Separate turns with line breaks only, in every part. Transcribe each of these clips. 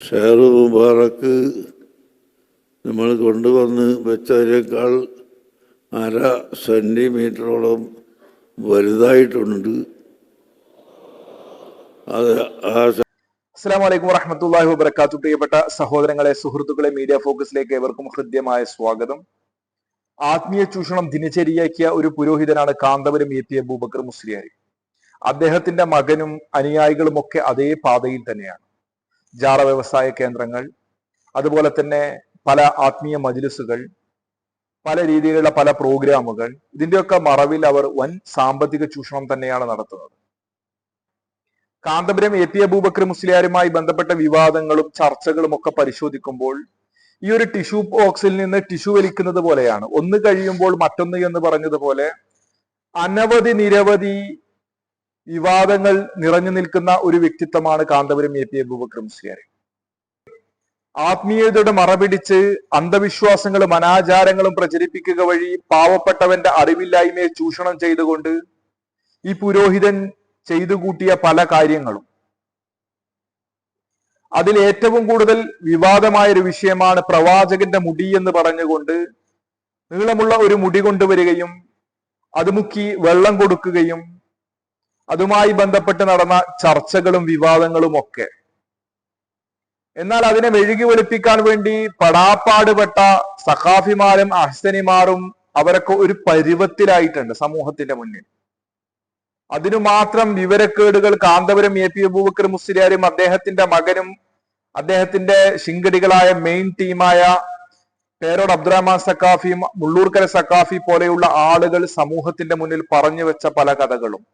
Share മുബാറക്ക് നമ്മൾ കൊണ്ടുവന്ന് വെച്ചതിനേക്കാൾ 1/2 സെൻറ്റിമീറ്ററോളം വലുതായിട്ടുണ്ട്. അത്
അസ്സലാമു അലൈക്കും വറഹ്മത്തുള്ളാഹി വബറകാതുഹു. പ്രിയപ്പെട്ട സഹോദരങ്ങളെ, സുഹൃത്തുക്കളെ, മീഡിയ ഫോക്കസിലേക്ക് ഏവർക്കും ഹൃദ്യമായ സ്വാഗതം. ആത്മീയ ചൂഷണം ദിനചര്യയാക്കിയ ഒരു പുരോഹിതനാണ് കാന്തപുരം എ പി അബൂബക്കർ മുസ്ലിയാർ. അദ്ദേഹത്തിന്റെ മകനും അനുയായികളും ഒക്കെ അതേ പാതയിൽ തന്നെയാണ്. ജാറ വ്യവസായ കേന്ദ്രങ്ങൾ, അതുപോലെ തന്നെ പല ആത്മീയ മജ്ലിസുകൾ, പല രീതിയിലുള്ള പല പ്രോഗ്രാമുകൾ, ഇതിന്റെയൊക്കെ മറവിൽ അവർ വൻ സാമ്പത്തിക ചൂഷണം തന്നെയാണ് നടത്തുന്നത്. കാന്തപുരം എ പി അബൂബക്കർ മുസ്ലിയാരുമായി ബന്ധപ്പെട്ട വിവാദങ്ങളും ചർച്ചകളും ഒക്കെ പരിശോധിക്കുമ്പോൾ ഈ ഒരു ടിഷ്യൂ ബോക്സിൽ നിന്ന് ടിഷ്യൂ വലിക്കുന്നത് പോലെയാണ്. ഒന്ന് കഴിയുമ്പോൾ മറ്റൊന്ന് എന്ന് പറഞ്ഞതുപോലെ നിരവധി വിവാദങ്ങൾ നിറഞ്ഞു നിൽക്കുന്ന ഒരു വ്യക്തിത്വമാണ് കാന്തപുരം എ പി അബൂബക്കർ മുസ്ലിയാർ. ആത്മീയതയുടെ മറപിടിച്ച് അന്ധവിശ്വാസങ്ങളും അനാചാരങ്ങളും പ്രചരിപ്പിക്കുക വഴി പാവപ്പെട്ടവന്റെ അറിവില്ലായ്മയെ ചൂഷണം ചെയ്തുകൊണ്ട് ഈ പുരോഹിതൻ ചെയ്തു കൂട്ടിയ പല കാര്യങ്ങളും, അതിൽ ഏറ്റവും കൂടുതൽ വിവാദമായ ഒരു വിഷയമാണ് പ്രവാചകന്റെ മുടി എന്ന് പറഞ്ഞുകൊണ്ട് നീളമുള്ള ഒരു മുടി കൊണ്ടുവരികയും അത് മുക്കി വെള്ളം കൊടുക്കുകയും അതുമായി ബന്ധപ്പെട്ട് നടന്ന ചർച്ചകളും വിവാദങ്ങളും ഒക്കെ. എന്നാൽ അതിനെ മെഴുകി വെളുപ്പിക്കാൻ വേണ്ടി പടാപ്പാടുപെട്ട സഖാഫിമാരും അഹ്സനിമാരും അവരൊക്കെ ഒരു പരുവത്തിലായിട്ടുണ്ട് സമൂഹത്തിന്റെ മുന്നിൽ. അതിനു മാത്രം വിവരക്കേടുകൾ കാന്തപുരം എ പി അബൂബക്കർ മുസ്ലിയാരും അദ്ദേഹത്തിന്റെ മകനും അദ്ദേഹത്തിന്റെ ശിങ്കടികളായ മെയിൻ ടീമായ പേരോട് അബ്ദുറഹ്മാൻ സഖാഫി, മുള്ളൂർക്കര സഖാഫി പോലെയുള്ള ആളുകൾ സമൂഹത്തിന്റെ മുന്നിൽ പറഞ്ഞു വെച്ച പല കഥകളും.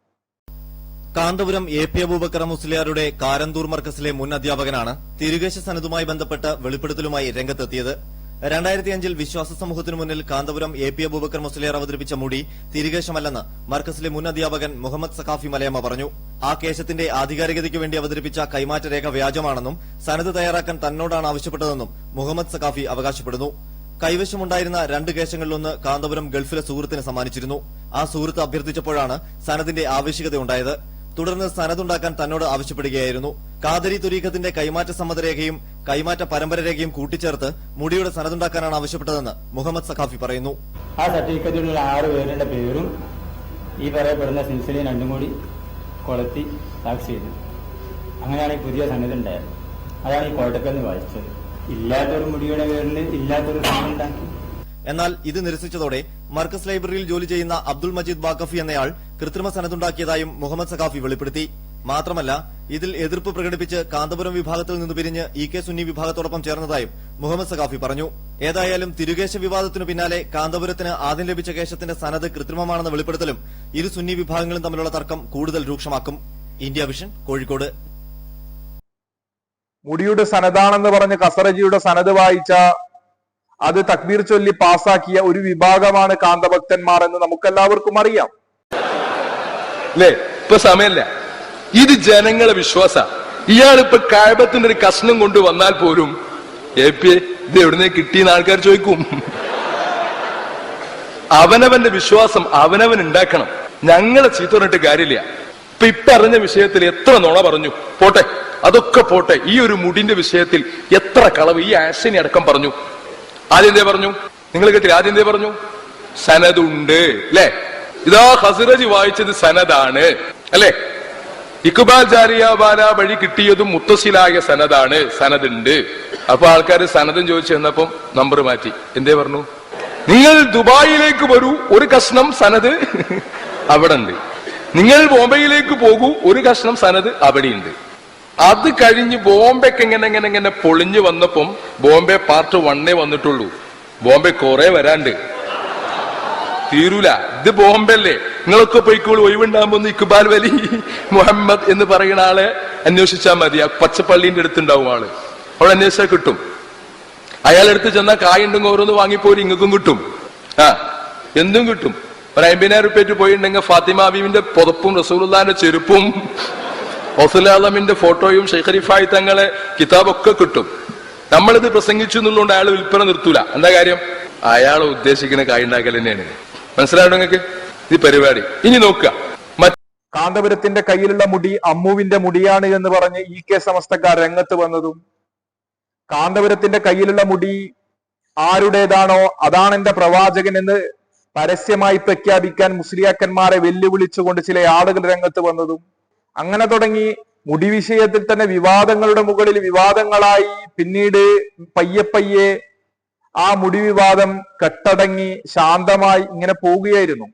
കാന്തപുരം എ പി അബൂബക്കർ മുസ്ലിയാരുടെ കാരന്തൂർ മർക്കസിലെ മുൻ അധ്യാപകനാണ് തിരുകേശ സനതുമായി ബന്ധപ്പെട്ട് വെളിപ്പെടുത്തലുമായി രംഗത്തെത്തിയത്. 2005-ൽ വിശ്വാസ സമൂഹത്തിനു മുന്നിൽ കാന്തപുരം എ പി അബൂബക്കർ മുസ്ലിയാർ അവതരിപ്പിച്ച മുടി തിരുകേശമല്ലെന്ന് മർക്കസിലെ മുൻ അധ്യാപകൻ മുഹമ്മദ് സഖാഫി മലയമ്മ പറഞ്ഞു. ആ കേശത്തിന്റെ ആധികാരികതയ്ക്ക് വേണ്ടി അവതരിപ്പിച്ച കൈമാറ്റ രേഖ വ്യാജമാണെന്നും സനത് തയ്യാറാക്കാൻ തന്നോടാണ് ആവശ്യപ്പെട്ടതെന്നും മുഹമ്മദ് സഖാഫി അവകാശപ്പെടുന്നു. കൈവശമുണ്ടായിരുന്ന 2 കേശങ്ങളിലൊന്ന് കാന്തപുരം ഗൾഫിലെ സുഹൃത്തിന് സമ്മാനിച്ചിരുന്നു. ആ സുഹൃത്ത് അഭ്യർത്ഥിച്ചപ്പോഴാണ് സനദിന്റെ ആവശ്യകതയുണ്ടായത്. തുടർന്ന് സനതുണ്ടാക്കാൻ തന്നോട് ആവശ്യപ്പെടുകയായിരുന്നു. കാദരി തുരീഖത്തിന്റെ കൈമാറ്റ സമ്മതരേഖയും കൈമാറ്റ പരമ്പര രേഖയും കൂട്ടിച്ചേർത്ത് മുടിയുടെ സനതുണ്ടാക്കാനാണ് ആവശ്യപ്പെട്ടതെന്ന് മുഹമ്മദ് സഖാഫി പറയുന്നു.
ആ സർട്ടിഫിക്കറ്റിലുള്ള 6 പേരുടെ പേരും ഈ പറയപ്പെടുന്ന സിൽസിലയും 2 കൂടി കൊളത്തി സാക്ഷി ചെയ്തു. അങ്ങനെയാണ് ഈ പുതിയ സന്നദ്ധ ഉണ്ടായത്. അതാണ് ഈ കോട്ടക്കെന്ന് വായിച്ചത്. ഇല്ലാത്തൊരു മുടിയുടെ പേരിൽ ഇല്ലാത്തൊരു സനത് ഉണ്ടാക്കി.
എന്നാൽ ഇത് നിരസിച്ചതോടെ മർക്കസ് ലൈബ്രറിയിൽ ജോലി ചെയ്യുന്ന അബ്ദുൾ മജീദ് ബാക്കഫി എന്നയാൾ കൃത്രിമ സനതുണ്ടാക്കിയതായും മുഹമ്മദ് സഖാഫി വെളിപ്പെടുത്തി. മാത്രമല്ല, ഇതിൽ എതിർപ്പ് പ്രകടിപ്പിച്ച് കാന്തപുരം വിഭാഗത്തിൽ നിന്ന് പിരിഞ്ഞ് ഇ കെ സുന്നി വിഭാഗത്തോടൊപ്പം ചേർന്നതായും മുഹമ്മദ് സഖാഫി പറഞ്ഞു. ഏതായാലും തിരുകേശ വിവാദത്തിനു പിന്നാലെ കാന്തപുരത്തിന് ആദ്യം ലഭിച്ച കേശത്തിന്റെ സനത് കൃത്രിമമാണെന്ന വെളിപ്പെടുത്തലും ഇരു സുന്നി വിഭാഗങ്ങളും തമ്മിലുള്ള തർക്കം കൂടുതൽ രൂക്ഷമാക്കും. India vision, Kozhikode.
മുടിയുടെ സനതാണെന്ന് പറഞ്ഞ് ഖസറജിയുടെ സനത് വായിച്ച അത് തക്ബീർ ചൊല്ലി പാസാക്കിയ ഒരു വിഭാഗമാണ് കാന്തഭക്തന്മാർ എന്ന് നമുക്കെല്ലാവർക്കും അറിയാം.
അല്ലേ? ഇപ്പൊ സമയല്ല. ഇത് ജനങ്ങളെ വിശ്വാസ. ഇയാളിപ്പോ കഅബത്തിന്റെ ഒരു കഷ്ണം കൊണ്ടുവന്നാൽ പോലും എ പി ഇത് എവിടുന്ന് കിട്ടിയെന്ന് ആൾക്കാർ ചോദിക്കും. അവനവന്റെ വിശ്വാസം അവനവൻ ഉണ്ടാക്കണം. ഞങ്ങളെ ചീത്ത പറഞ്ഞിട്ട് കാര്യമില്ല. ഇപ്പൊ അറിഞ്ഞ വിഷയത്തിൽ എത്ര നുണ പറഞ്ഞു, പോട്ടെ, അതൊക്കെ പോട്ടെ. ഈ ഒരു മുടിന്റെ വിഷയത്തിൽ എത്ര കളവ് ഈ ആശനി അടക്കം പറഞ്ഞു. ആദ്യം എന്തേ പറഞ്ഞു? നിങ്ങൾ കേട്ടില്ല? ആദ്യം എന്തേ പറഞ്ഞു? സനദുണ്ട് അല്ലെ? ഇതാ ഖസറജി വായിച്ചത് സനദാണ് അല്ലെ? ഇഖ്ബാൽ ജാരിയ ബാല വഴി കിട്ടിയതും മുത്തസിലായ സനദാണ്, സനദുണ്ട്. അപ്പൊ ആൾക്കാർ സനദും ചോദിച്ചു ചെന്നപ്പം നമ്പർ മാറ്റി. എന്തേ പറഞ്ഞു? നിങ്ങൾ ദുബായിലേക്ക് വരൂ, ഒരു കഷ്ണം സനദ് അവിടെ ഉണ്ട്. നിങ്ങൾ ബോംബെയിലേക്ക് പോകൂ, ഒരു കഷ്ണം സനദ് അവിടെയുണ്ട്. അത് കഴിഞ്ഞ് ബോംബെക്ക് എങ്ങനെ പൊളിഞ്ഞു വന്നപ്പം ബോംബെ പാർട്ട് 1 വന്നിട്ടുള്ളൂ. ബോംബെ കുറെ വരാണ്ട്, തീരൂല. ഇത് ബോംബെ അല്ലേ? നിങ്ങളൊക്കെ പോയിക്കോളൂ, ഒഴിവുണ്ടാകുമ്പോ ഇക്ബാൽ വലി മുഹമ്മദ് എന്ന് പറയുന്ന ആളെ അന്വേഷിച്ചാൽ മതി. ആ പച്ചപ്പള്ളിന്റെ അടുത്തുണ്ടാവും ആള്. അവിടെ അന്വേഷിച്ചാൽ കിട്ടും. അയാളെടുത്ത് ചെന്നാൽ കായുണ്ടെങ്കിൽ ഓരോന്ന് വാങ്ങിപ്പോയി ഇങ്ങൾക്കും കിട്ടും. എന്തും കിട്ടും. ഒരു 50,000 റുപ്യ പോയിട്ടുണ്ടെങ്കിൽ ഫാത്തിമ ബീവിന്റെ പുതപ്പും റസൂലുള്ളാഹിന്റെ ചെരുപ്പും റസൂലുള്ളാഹിന്റെ ഫോട്ടോയും ഷെയ്ഖ് തങ്ങളെ കിതാബൊക്കെ കിട്ടും. നമ്മളിത് പ്രസംഗിച്ചു എന്നുള്ളതുകൊണ്ട് അയാൾ വിൽപ്പന നിർത്തൂല. എന്താ കാര്യം? അയാൾ ഉദ്ദേശിക്കുന്ന കായുണ്ടാക്കൽ തന്നെയാണ്. മനസ്സിലായോ നിങ്ങൾക്ക് ഈ പരിപാടി? ഇനി നോക്കുക,
കാന്തപുരത്തിന്റെ കയ്യിലുള്ള മുടി അമ്മുവിന്റെ മുടിയാണ് എന്ന് പറഞ്ഞ് ഇ കെ സമസ്തക്കാർ രംഗത്ത് വന്നതും കാന്തപുരത്തിന്റെ കയ്യിലുള്ള മുടി ആരുടേതാണോ അതാണ് എന്റെ പ്രവാചകൻ എന്ന് പരസ്യമായി പ്രഖ്യാപിക്കാൻ മുസ്ലിയാക്കന്മാരെ വെല്ലുവിളിച്ചുകൊണ്ട് ചില ആളുകൾ രംഗത്ത് വന്നതും, അങ്ങനെ തുടങ്ങി മുടി വിഷയത്തിൽ തന്നെ വിവാദങ്ങളുടെ മുകളിൽ വിവാദങ്ങളായി പിന്നീട് പയ്യെ ആ മുടി വിവാദം കെട്ടടങ്ങി ശാന്തമായി ഇങ്ങനെ പോവുകയായിരുന്നു.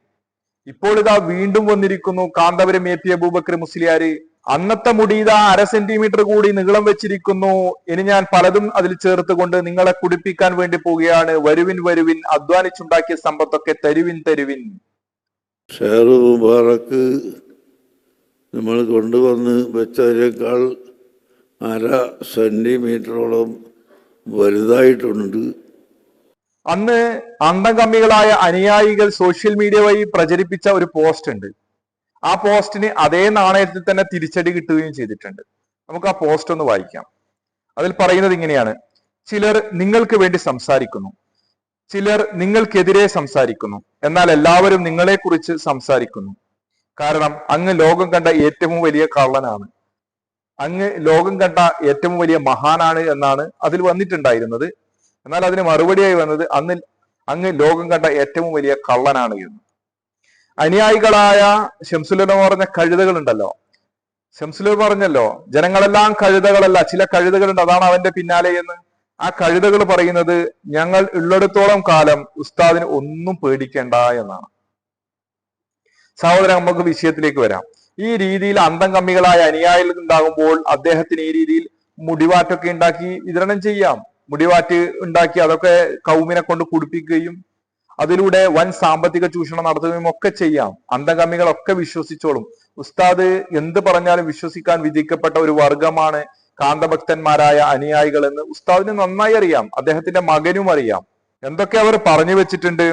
ഇപ്പോൾ ഇതാ വീണ്ടും വന്നിരിക്കുന്നു കാന്തപുരം എ പി അബൂബക്കർ മുസ്ലിയാര്. അന്നത്തെ മുടി ഇതാ 1/2 സെന്റിമീറ്റർ കൂടി നീളം വെച്ചിരിക്കുന്നു. ഇനി ഞാൻ പലതും അതിൽ ചേർത്തുകൊണ്ട് നിങ്ങളെ കുടിപ്പിക്കാൻ വേണ്ടി പോവുകയാണ്. വരുവിൻ വരുവിൻ, അധ്വാനിച്ചുണ്ടാക്കിയ സമ്പത്തൊക്കെ തരുവിൻ തരുവിൻ.
ഷെയർ മുബാറക്ക് നമ്മൾ കൊണ്ടുവന്ന് വെച്ചതിനേക്കാൾ 1/2 സെന്റിമീറ്ററോളം വലുതായിട്ടുണ്ട്.
അന്ന് അന്തംകമ്മികളായ അനുയായികൾ സോഷ്യൽ മീഡിയ വഴി പ്രചരിപ്പിച്ച ഒരു പോസ്റ്റ് ഉണ്ട്. ആ പോസ്റ്റിന് അതേ നാണയത്തിൽ തന്നെ തിരിച്ചടി കിട്ടുകയും ചെയ്തിട്ടുണ്ട്. നമുക്ക് ആ പോസ്റ്റ് ഒന്ന് വായിക്കാം. അതിൽ പറയുന്നത് ഇങ്ങനെയാണ്: ചിലർ നിങ്ങൾക്ക് വേണ്ടി സംസാരിക്കുന്നു, ചിലർ നിങ്ങൾക്കെതിരെ സംസാരിക്കുന്നു, എന്നാൽ എല്ലാവരും നിങ്ങളെക്കുറിച്ച് സംസാരിക്കുന്നു. കാരണം അങ്ങ് ലോകം കണ്ട ഏറ്റവും വലിയ കള്ളനാണ്, അങ്ങ് ലോകം കണ്ട ഏറ്റവും വലിയ മഹാനാണ് എന്നാണ് അതിൽ വന്നിട്ടുണ്ടായിരുന്നത്. എന്നാൽ അതിന് മറുപടിയായി വന്നത് അങ്ങ് ലോകം കണ്ട ഏറ്റവും വലിയ കള്ളനാണ് എന്ന്. അനുയായികളായ ശംസുലന പറഞ്ഞ കഴുതകൾ ഉണ്ടല്ലോ, ശംസുല പറഞ്ഞല്ലോ ജനങ്ങളെല്ലാം കഴുതകളല്ല, ചില കഴുതകളുണ്ട്, അതാണ് അവന്റെ പിന്നാലെ എന്ന്. ആ കഴുതകൾ പറയുന്നത് ഞങ്ങൾ ഉള്ളിടത്തോളം കാലം ഉസ്താദിന് ഒന്നും പേടിക്കേണ്ട എന്നാണ്. സഹോദരൻ, നമുക്ക് വിഷയത്തിലേക്ക് വരാം. ഈ രീതിയിൽ അന്തംകമ്മികളായ അനുയായികൾ ഉണ്ടാകുമ്പോൾ അദ്ദേഹത്തിന് ഈ രീതിയിൽ മുടിവാറ്റൊക്കെ ഉണ്ടാക്കി വിതരണം ചെയ്യാം. മുടിവാറ്റ് ഉണ്ടാക്കി അതൊക്കെ കൗമിനെ കൊണ്ട് കുടിപ്പിക്കുകയും അതിലൂടെ വൻ സാമ്പത്തിക ചൂഷണം നടത്തുകയും ഒക്കെ ചെയ്യാം. അന്തംകമ്മികളൊക്കെ വിശ്വസിച്ചോളും. ഉസ്താദ് എന്ത് പറഞ്ഞാലും വിശ്വസിക്കാൻ വിധിക്കപ്പെട്ട ഒരു വർഗമാണ് കാന്തഭക്തന്മാരായ അനുയായികൾ എന്ന് ഉസ്താദിന് നന്നായി അറിയാം, അദ്ദേഹത്തിന്റെ മകനും അറിയാം. എന്തൊക്കെ അവർ പറഞ്ഞു വെച്ചിട്ടുണ്ട്.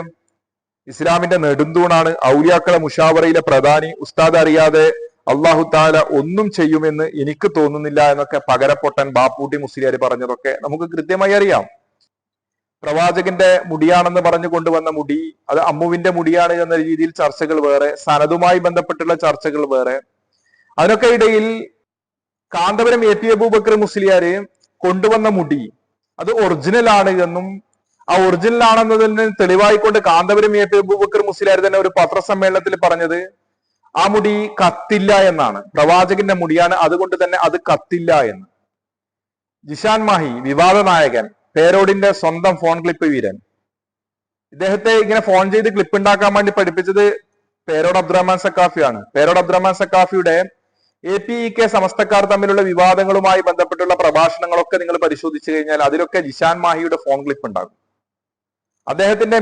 ഇസ്ലാമിന്റെ നെടുന്തൂണാണ്, ഔലിയാക്കളെ മുഷാവറയിലെ പ്രധാനി, ഉസ്താദ് അറിയാതെ അള്ളാഹു താല ഒന്നും ചെയ്യുമെന്ന് എനിക്ക് തോന്നുന്നില്ല എന്നൊക്കെ പകരപ്പൊട്ടൻ ബാപ്പൂട്ടി മുസ്ലിയാർ പറഞ്ഞതൊക്കെ നമുക്ക് കൃത്യമായി അറിയാം. പ്രവാചകന്റെ മുടിയാണെന്ന് പറഞ്ഞു കൊണ്ടുവന്ന മുടി അത് അമ്മുവിന്റെ മുടിയാണ് എന്ന രീതിയിൽ ചർച്ചകൾ വേറെ, സനതുമായി ബന്ധപ്പെട്ടുള്ള ചർച്ചകൾ വേറെ. അതിനൊക്കെ ഇടയിൽ കാന്തപുരം എ പി അബൂബക്കർ മുസ്ലിയാര് കൊണ്ടുവന്ന മുടി അത് ഒറിജിനൽ ആണ് എന്നും ആ ഒറിജിനൽ ആണെന്നതിന് തെളിവായിക്കൊണ്ട് കാന്തപുരം എ പി അബൂബക്കർ മുസ്ലിയാർ തന്നെ ഒരു പത്രസമ്മേളനത്തിൽ പറഞ്ഞത് ആ മുടി കത്തില്ല എന്നാണ്. പ്രവാചകന്റെ മുടിയാണ്, അതുകൊണ്ട് തന്നെ അത് കത്തില്ല എന്ന്. ജിഷാൻ മാഹി, വിവാദ നായകൻ, പേരോടിന്റെ സ്വന്തം ഫോൺ ക്ലിപ്പ് വീരൻ, ഇദ്ദേഹത്തെ ഇങ്ങനെ ഫോൺ ചെയ്ത് ക്ലിപ്പ് ഉണ്ടാക്കാൻ വേണ്ടി പഠിപ്പിച്ചത് പേരോട് അബ്ദുറഹ്മാൻ സക്കാഫിയാണ്. പേരോട് അബ്ദുറഹ്മാൻ സക്കാഫിയുടെ APEK സമസ്തക്കാർ തമ്മിലുള്ള വിവാദങ്ങളുമായി ബന്ധപ്പെട്ടുള്ള പ്രഭാഷണങ്ങളൊക്കെ നിങ്ങൾ പരിശോധിച്ചു കഴിഞ്ഞാൽ അതിലൊക്കെ ജിഷാൻ മാഹിയുടെ ഫോൺ ക്ലിപ്പ് ഉണ്ടാകും. അദ്ദേഹത്തിന്റെ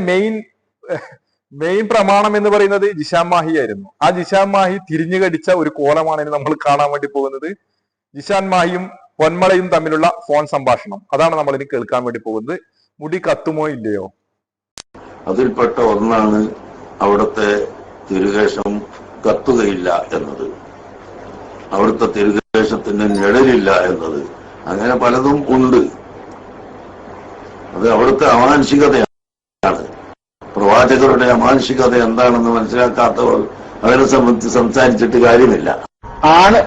മെയിൻ പ്രമാണം എന്ന് പറയുന്നത് ജിഷാൻ മാഹി ആയിരുന്നു. ആ ജിഷാൻ മാഹി തിരിഞ്ഞു കടിച്ച ഒരു കോലമാണ് ഇനി നമ്മൾ കാണാൻ വേണ്ടി പോകുന്നത്. ജിഷാൻ മാഹിയും പൊന്മളയും തമ്മിലുള്ള ഫോൺ സംഭാഷണം, അതാണ് നമ്മൾ ഇനി കേൾക്കാൻ വേണ്ടി പോകുന്നത്. മുടി കത്തുമോ ഇല്ലയോ?
അതിൽപ്പെട്ട ഒന്നാണ് അവിടുത്തെ തിരുകേശം കത്തുകയില്ല എന്നത്, അവിടുത്തെ തിരുകേശത്തിന് നിഴലില്ല എന്നത്. അങ്ങനെ പലതും ഉണ്ട്. അത് അവിടുത്തെ അമാനുഷികതയാണ്. പ്രവാചകരുടെ അമാനുഷികത എന്താണെന്ന് മനസ്സിലാക്കാത്തവർ അവരെ സംബന്ധിച്ച് സംസാരിച്ചിട്ട് കാര്യമില്ല.
ആണ്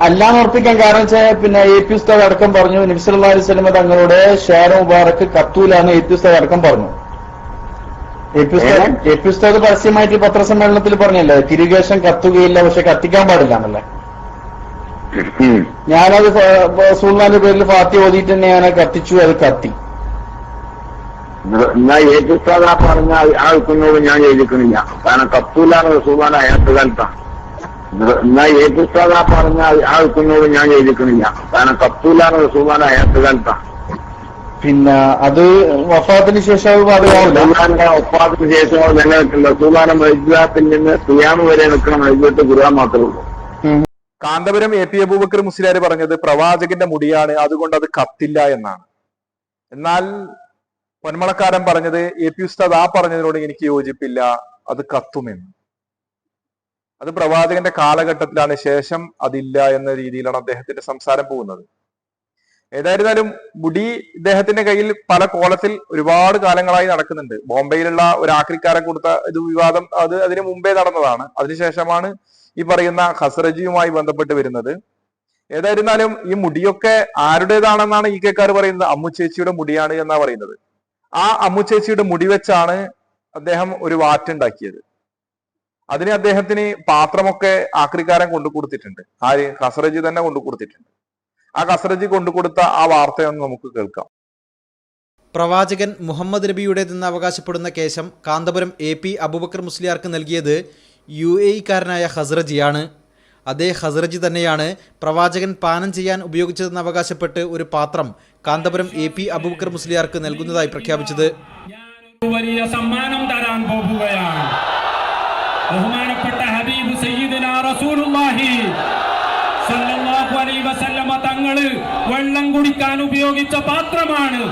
അല്ലാന്ന് ഉറപ്പിക്കാൻ കാരണം വെച്ചാൽ പിന്നെ AP ഉസ്താദ് അടക്കം പറഞ്ഞു നബി സല്ലല്ലാഹു അലൈഹി വസല്ലം തങ്ങളുടെ ഷെയർ മുബാറക്ക് കത്തൂലാന്ന് AP ഉസ്താദ് അടക്കം പറഞ്ഞു. AP ഉസ്താദ് പരസ്യമായിട്ട് പത്രസമ്മേളനത്തിൽ പറഞ്ഞല്ലേ തിരുകേശം കത്തുകയില്ല, പക്ഷെ കത്തിക്കാൻ പാടില്ല എന്നല്ലേ. ഞാനത് റസൂലുള്ളാഹിന്റെ പേരിൽ ഫാത്തിഹ ഓതിയിട്ട് തന്നെ ഞാൻ കത്തിച്ചു, അത് കത്തി.
എന്നാ ഏറ്റുസ്താദ പറഞ്ഞ ആൾക്കുന്നോട് ഞാൻ എഴുതിക്കണില്ല, കാരണം കത്തൂലാണ് റസൂലുള്ളാഹിന്റെ അയാത്ത കാലത്താണ്. എന്നാ ഏറ്റുസ്താദ പറഞ്ഞ ആൾക്കുന്നോട് ഞാൻ എഴുതിക്കണില്ല, കാരണം കത്തൂലാണ് റസൂലുള്ളാഹിന്റെ അയാത്ത കാലത്താണ്.
പിന്നെ അത് വഫാത്തിന് ശേഷം
ഒപ്പാത്തിന് ശേഷം നിലനിൽക്കില്ല. റസൂലുള്ളാഹിന്റെ മജ്ലിസിൽ നിന്ന് ഖിയാമ് വരെ നിൽക്കണം, മജ്ലിസിൽ ഖുർആൻ മാത്രമേ ഉള്ളൂ.
കാന്തപുരം AP അബൂബക്കർ മുസ്ലിയാർ പറഞ്ഞത് പ്രവാചകന്റെ മുടിയാണ്, അതുകൊണ്ട് അത് കത്തില്ല എന്നാണ്. എന്നാൽ പൊന്മളക്കാരൻ പറഞ്ഞത് AP ഉസ്താദ് ആ പറഞ്ഞതിനോട് എനിക്ക് യോജിപ്പില്ല, അത് കത്തുമെന്ന്. അത് പ്രവാചകന്റെ കാലഘട്ടത്തിലാണ്, ശേഷം അതില്ല എന്ന രീതിയിലാണ് അദ്ദേഹത്തിന്റെ സംസാരം പോകുന്നത്. ഏതായിരുന്നാലും മുടി ഇദ്ദേഹത്തിന്റെ കയ്യിൽ പല കോലത്തിൽ ഒരുപാട് കാലങ്ങളായി നടക്കുന്നുണ്ട്. ബോംബെയിലുള്ള ഒരു ആക്രിക്കാരൻ കൊടുത്ത ഇത് വിവാദം അത് അതിന് മുമ്പേ നടന്നതാണ്. അതിനുശേഷമാണ് ഈ പറയുന്ന ഖസ്റജിയുമായി ബന്ധപ്പെട്ട് വരുന്നത്. ഏതായിരുന്നാലും ഈ മുടിയൊക്കെ ആരുടേതാണെന്നാണ് ഈ കേക്കാർ പറയുന്നത്? അമ്മുച്ചേച്ചിയുടെ മുടിയാണ് എന്നാ പറയുന്നത്. ആ അമ്മുച്ചേച്ചിയുടെ മുടി വെച്ചാണ് അദ്ദേഹം ഒരു വാറ്റുണ്ടാക്കിയത്. അതിന് അദ്ദേഹത്തിന് പാത്രമൊക്കെ ആക്രിക്കാരൻ കൊണ്ടു കൊടുത്തിട്ടുണ്ട്. ആര്? ഖസ്റജി തന്നെ കൊണ്ടു കൊടുത്തിട്ടുണ്ട്. ആ ഖസ്റജി കൊണ്ടുകൊടുത്ത ആ വാർത്തയൊന്ന് നമുക്ക് കേൾക്കാം.
പ്രവാചകൻ മുഹമ്മദ് നബിയുടേതെന്ന് അവകാശപ്പെടുന്ന കേശം കാന്തപുരം AP അബൂബക്കർ മുസ്ലിയാർക്ക് നൽകിയത് UAE-കാരനായ ഖസ്റജിയാണ്. അതേ ഖസ്റജി തന്നെയാണ് പ്രവാചകൻ പാനം ചെയ്യാൻ ഉപയോഗിച്ചതെന്ന് അവകാശപ്പെട്ട് ഒരു പാത്രം കാന്തപുരം AP അബൂബക്കർ മുസ്ലിയാർക്ക് നൽകുന്നതായി പ്രഖ്യാപിച്ചത്.
വലിയ സമ്മാനം തരാൻ പോകുകയാണ്. ബഹുമാനപ്പെട്ട ഹബീബ് സയ്യിദുനാ റസൂലുള്ളാഹി സല്ലല്ലാഹു അലൈഹി വസല്ലമ തങ്ങള് വെള്ളം കുടിക്കാൻ ഉപയോഗിച്ച പാത്രമാണ്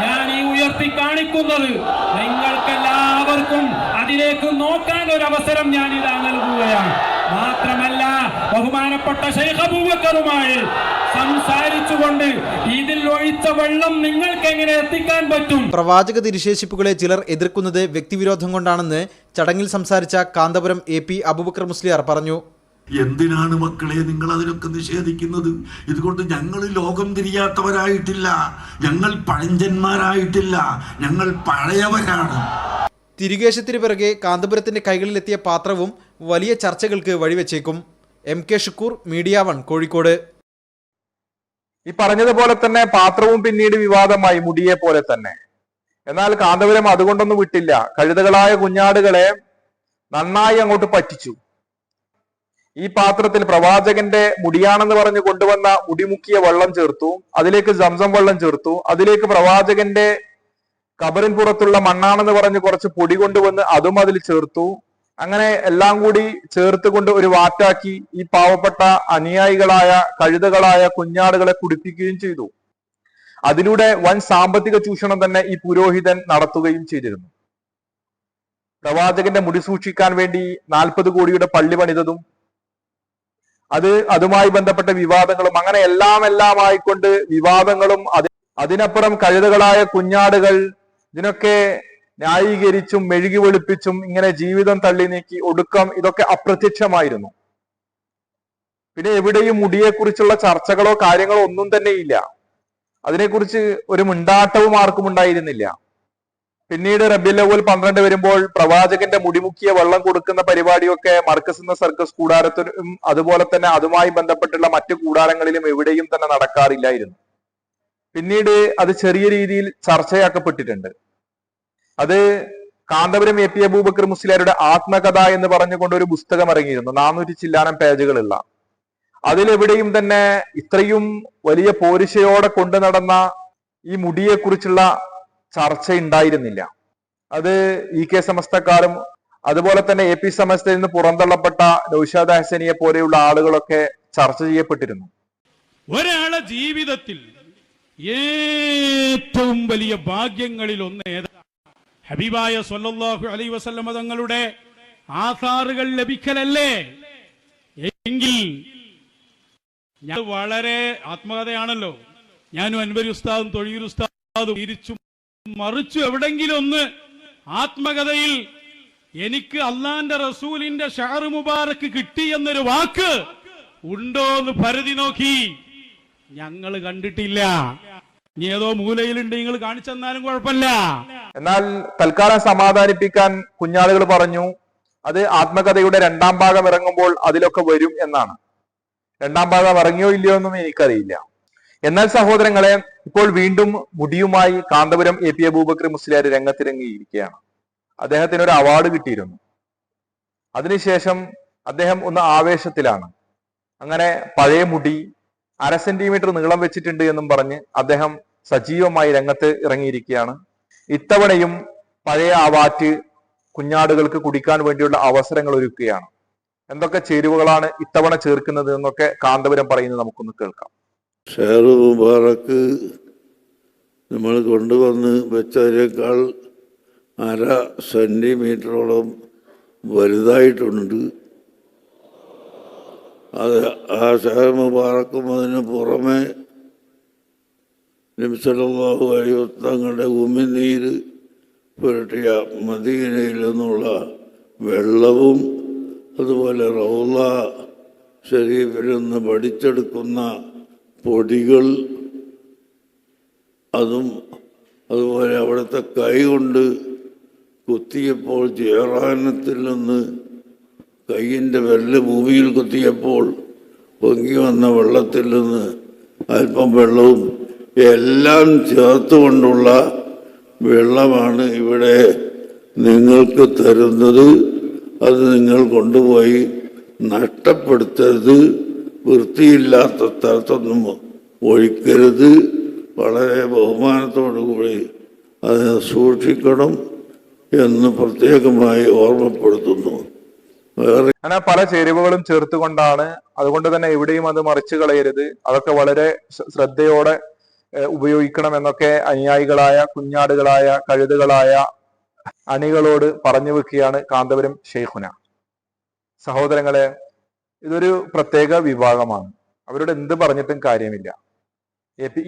ഞാൻ ഈ ഉയർത്തി കാണിക്കുന്നത്. നിങ്ങൾക്കെല്ലാവർക്കും അതിലേക്ക് നോക്കാൻ ഒരു അവസരം ഞാൻ ഇതാ നൽകുകയാണ്. മാത്രമല്ല ബഹുമാനപ്പെട്ട ശൈഖ് അബൂബക്കറുമായി സംസാരിച്ചുകൊണ്ട് ഇതിൽ ഒഴിച്ച വെള്ളം നിങ്ങൾക്ക് എങ്ങനെ എത്തിക്കാൻ പറ്റും?
പ്രവാചക തിരുശേഷിപ്പുകളെ ചിലർ എതിർക്കുന്നത് വ്യക്തിവിരോധം കൊണ്ടാണെന്ന് ചടങ്ങിൽ സംസാരിച്ച കാന്തപുരം AP അബൂബക്കർ മുസ്ലിയാർ പറഞ്ഞു.
എന്തിനാണ് മക്കളെ നിങ്ങൾ അതിനൊക്കെ നിഷേധിക്കുന്നത്? ഇതുകൊണ്ട് ഞങ്ങൾ ലോകം തിരിയാത്തവരായിട്ടില്ല, ഞങ്ങൾ പഴഞ്ചന്മാരായിട്ടില്ല, ഞങ്ങൾ പഴയവരാണ്.
തിരുകേശത്തിന് പിറകെ കാന്തപുരത്തിന്റെ കൈകളിലെത്തിയ പാത്രവും വലിയ ചർച്ചകൾക്ക് വഴിവെച്ചേക്കും. MK Shukoor, media 1, Kozhikode.
ഈ പറഞ്ഞതുപോലെ തന്നെ പാത്രവും പിന്നീട് വിവാദമായി, മുടിയെ പോലെ തന്നെ. എന്നാൽ കാന്തപുരം അതുകൊണ്ടൊന്നും വിട്ടില്ല. കഴുതകളായ കുഞ്ഞാടുകളെ നന്നായി അങ്ങോട്ട് പറ്റിച്ചു. ഈ പാത്രത്തിൽ പ്രവാചകന്റെ മുടിയാണെന്ന് പറഞ്ഞ് കൊണ്ടുവന്ന മുടിമുക്കിയ വെള്ളം ചേർത്തു, അതിലേക്ക് സംസം വെള്ളം ചേർത്തു, അതിലേക്ക് പ്രവാചകന്റെ കബറിൻ പുറത്തുള്ള മണ്ണാണെന്ന് പറഞ്ഞ് കുറച്ച് പൊടി കൊണ്ടുവന്ന് അതും അതിൽ ചേർത്തു. അങ്ങനെ എല്ലാം കൂടി ചേർത്ത് കൊണ്ട് ഒരു വാറ്റാക്കി ഈ പാവപ്പെട്ട അനുയായികളായ കഴുതകളായ കുഞ്ഞാടുകളെ കുടിപ്പിക്കുകയും ചെയ്തു. അതിലൂടെ വൻ സാമ്പത്തിക ചൂഷണം തന്നെ ഈ പുരോഹിതൻ നടത്തുകയും ചെയ്തിരുന്നു. പ്രവാചകന്റെ മുടി സൂക്ഷിക്കാൻ വേണ്ടി 40 കോടിയുടെ പള്ളി പണിതതും അതുമായി ബന്ധപ്പെട്ട വിവാദങ്ങളും അങ്ങനെ എല്ലാം ആയിക്കൊണ്ട് വിവാദങ്ങളും അതിനപ്പുറം കഴുതകളായ കുഞ്ഞാടുകൾ ഇതിനൊക്കെ ന്യായീകരിച്ചും മെഴുകി വെളുപ്പിച്ചും ഇങ്ങനെ ജീവിതം തള്ളി നീക്കി ഒടുക്കം ഇതൊക്കെ അപ്രത്യക്ഷമായിരുന്നു. പിന്നെ എവിടെയും മുടിയെക്കുറിച്ചുള്ള ചർച്ചകളോ കാര്യങ്ങളോ ഒന്നും തന്നെ ഇല്ല. അതിനെക്കുറിച്ച് ഒരു മിണ്ടാട്ടവും ആർക്കും ഉണ്ടായിരുന്നില്ല. പിന്നീട് റബീഉൽ അവ്വൽ 12 വരുമ്പോൾ പ്രവാചകന്റെ മുടിമുക്കിയ വെള്ളം കൊടുക്കുന്ന പരിപാടിയൊക്കെ മർക്കസ് എന്ന സർക്കസ് കൂടാരത്തിലും അതുപോലെ തന്നെ അതുമായി ബന്ധപ്പെട്ടുള്ള മറ്റു കൂടാരങ്ങളിലും എവിടെയും തന്നെ നടക്കാറില്ലായിരുന്നു. പിന്നീട് അത് ചെറിയ രീതിയിൽ ചർച്ചയാക്കപ്പെട്ടിട്ടുണ്ട്. അത് കാന്തപുരം AP അബൂബക്കർ മുസ്ലിയാരുടെ ആത്മകഥ എന്ന് പറഞ്ഞുകൊണ്ട് ഒരു പുസ്തകം ഇറങ്ങിയിരുന്നു, 400 ചില്ലാനം പേജുകളുള്ള. അതിലെവിടെയും തന്നെ ഇത്രയും വലിയ പോരിശയോടെ കൊണ്ടു നടന്ന ഈ മുടിയെക്കുറിച്ചുള്ള ചർച്ച ഉണ്ടായിരുന്നില്ല. അത് EK സമസ്തക്കാരും അതുപോലെ തന്നെ AP സമസ്തയിൽ നിന്ന് പുറന്തള്ളപ്പെട്ട നൗഷാദ് ഹസനിയെ പോലെയുള്ള ആളുകളൊക്കെ ചർച്ച ചെയ്യപ്പെട്ടിരുന്നു.
ഒരാളെ ജീവിതത്തിൽ ഏറ്റവും വലിയ ഭാഗ്യങ്ങളിൽ ഒന്ന് ഏതാ? ഹബീബായ സ്വല്ലല്ലാഹു അലൈഹി വസല്ലമ തങ്ങളുടെ ആസാറുകൾ ലഭിക്കലല്ലേ? എങ്കിൽ ഞാൻ വളരെ ആത്മകഥയാണല്ലോ, ഞാനും അൻവരി ഉസ്താദും തൊഴിൽ ഉസ്താദും തിരിച്ചു മറിച്ചു എവിടെങ്കിലും ഒന്ന് ആത്മകഥയിൽ എനിക്ക് അള്ളാന്റെ റസൂലിന്റെ ഷഅർ മുബാറക്ക് കിട്ടി എന്നൊരു വാക്ക് ഉണ്ടോ എന്ന് പരിധി നോക്കി. ഞങ്ങൾ കണ്ടിട്ടില്ല. ഇനി ഏതോ മൂലയിലുണ്ട്, നിങ്ങൾ കാണിച്ചെന്നാലും കുഴപ്പമില്ല.
എന്നാൽ തൽക്കാലം സമാധാനിപ്പിക്കാൻ കുഞ്ഞാളുകൾ പറഞ്ഞു അത് ആത്മകഥയുടെ 2ാം ഭാഗം ഇറങ്ങുമ്പോൾ അതിലൊക്കെ വരും എന്നാണ്. 2ാം ഭാഗം ഇറങ്ങിയോ ഇല്ലയോ എന്നും എനിക്കറിയില്ല. എന്നാൽ സഹോദരങ്ങളെ, ഇപ്പോൾ വീണ്ടും മുടിയുമായി കാന്തപുരം AP അബൂബക്കർ മുസ്ലിയാർ രംഗത്തിറങ്ങിയിരിക്കുകയാണ്. അദ്ദേഹത്തിന് ഒരു അവാർഡ് കിട്ടിയിരുന്നു. അതിനുശേഷം അദ്ദേഹം ഒന്ന് ആവേശത്തിലാണ്. അങ്ങനെ പഴയ മുടി 1/2 സെന്റിമീറ്റർ നീളം വെച്ചിട്ടുണ്ട് എന്നും പറഞ്ഞ് അദ്ദേഹം സജീവമായി രംഗത്ത് ഇറങ്ങിയിരിക്കുകയാണ്. ഇത്തവണയും പഴയ ആ വാറ്റ് കുഞ്ഞാടുകൾക്ക് കുടിക്കാൻ വേണ്ടിയുള്ള അവസരങ്ങൾ ഒരുക്കുകയാണ്. എന്തൊക്കെ ചേരുവകളാണ് ഇത്തവണ ചേർക്കുന്നത് എന്നൊക്കെ കാന്തപുരം പറയുന്നത് നമുക്കൊന്ന് കേൾക്കാം.
ഷഹർ മുബാറക്ക് നമ്മൾ കൊണ്ടുവന്ന് വെച്ചതിനേക്കാൾ 1/2 സെന്റിമീറ്ററോളം വലുതായിട്ടുണ്ട്. അത് ആ ഷഹർ മുബാറക്കും അതിന് പുറമെ നബി സല്ലല്ലാഹു അലൈഹി വസല്ലം തങ്ങളുടെ ഉമിനീര് പുരട്ടിയ മദീനയിൽ നിന്നുള്ള വെള്ളവും അതുപോലെ റൗള ഷരീഫിൽ നിന്ന് പഠിച്ചെടുക്കുന്ന പൊടികൾ, അതുപോലെ അവിടുത്തെ കൈ കൊണ്ട് കുത്തിയപ്പോൾ ജയറാനത്തിൽ നിന്ന് കൈയിൻ്റെ വിരല് ഭൂമിയിൽ കുത്തിയപ്പോൾ പൊങ്ങി വന്ന വെള്ളത്തിൽ നിന്ന് അല്പം വെള്ളവും എല്ലാം ചേർത്തുകൊണ്ടുള്ള വെള്ളമാണ് ഇവിടെ നിങ്ങൾക്ക് തരുന്നത്. അത് നിങ്ങൾ കൊണ്ടുപോയി നഷ്ടപ്പെടുത്തരുത്, വൃത്തിയില്ലാത്ത സ്ഥലത്തൊന്നും ഒഴിക്കരുത്. വളരെ ബഹുമാനത്തോടു കൂടി അതിനെ സൂക്ഷിക്കണം എന്ന് പ്രത്യേകമായി ഓർമ്മപ്പെടുത്തുന്നു. വേറെ
അങ്ങനെ പല ചേരുവകളും ചേർത്തുകൊണ്ടാണ്. അതുകൊണ്ട് തന്നെ എവിടെയും അത് മറിച്ചു കളയരുത്, അതൊക്കെ വളരെ ശ്രദ്ധയോടെ ഉപയോഗിക്കണം എന്നൊക്കെ അനുയായികളായ കുഞ്ഞാടുകളായ കഴുതുകളായ അണികളോട് പറഞ്ഞു വെക്കുകയാണ് കാന്തപുരം ഷെയ്ഖുന. സഹോദരങ്ങളെ, ഇതൊരു പ്രത്യേക വിഭാഗമാണ്. അവരോട് എന്ത് പറഞ്ഞിട്ടും കാര്യമില്ല.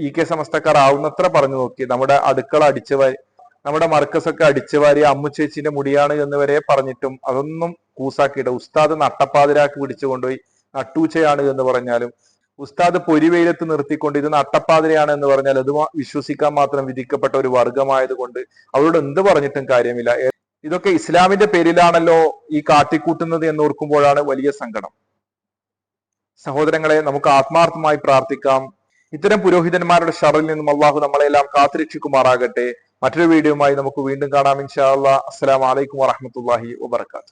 ഇ കെ സമസ്തക്കാർ ആവുന്നത്ര പറഞ്ഞു നോക്കി. നമ്മുടെ അടുക്കള അടിച്ചുവാരി, നമ്മുടെ മർക്കസൊക്കെ അടിച്ചുവാരി അമ്മുച്ചേച്ചിന്റെ മുടിയാണ് എന്ന് വരെ പറഞ്ഞിട്ടും അതൊന്നും കൂസാക്കിയിട്ട് ഉസ്താദ് നട്ടപ്പാതിരാക്കി പിടിച്ചു കൊണ്ടുപോയി നട്ടൂച്ചയാണ് എന്ന് പറഞ്ഞാലും, ഉസ്താദ് പൊരിവെയിലത്ത് നിർത്തിക്കൊണ്ട് ഇത് നട്ടപ്പാതിരയാണ് എന്ന് പറഞ്ഞാൽ അത് വിശ്വസിക്കാൻ മാത്രം വിധിക്കപ്പെട്ട ഒരു വർഗമായത് കൊണ്ട് അവരോട് എന്ത് പറഞ്ഞിട്ടും കാര്യമില്ല. ഇതൊക്കെ ഇസ്ലാമിന്റെ പേരിലാണല്ലോ ഈ കാട്ടിക്കൂട്ടുന്നത് എന്നോർക്കുമ്പോഴാണ് വലിയ സങ്കടം. സഹോദരങ്ങളെ, നമുക്ക് ആത്മാർത്ഥമായി പ്രാർത്ഥിക്കാം. ഇത്തരം പുരോഹിതന്മാരുടെ ഷറിൽ നിന്നും അള്ളാഹു നമ്മളെല്ലാം കാത്തുരക്ഷിക്കുമാറാകട്ടെ. മറ്റൊരു വീഡിയോയുമായി നമുക്ക് വീണ്ടും കാണാം ഇൻഷാ അല്ലാഹ്. അസ്സലാമു അലൈക്കും വറഹ്മത്തുള്ളാഹി വബറകാതുഹു.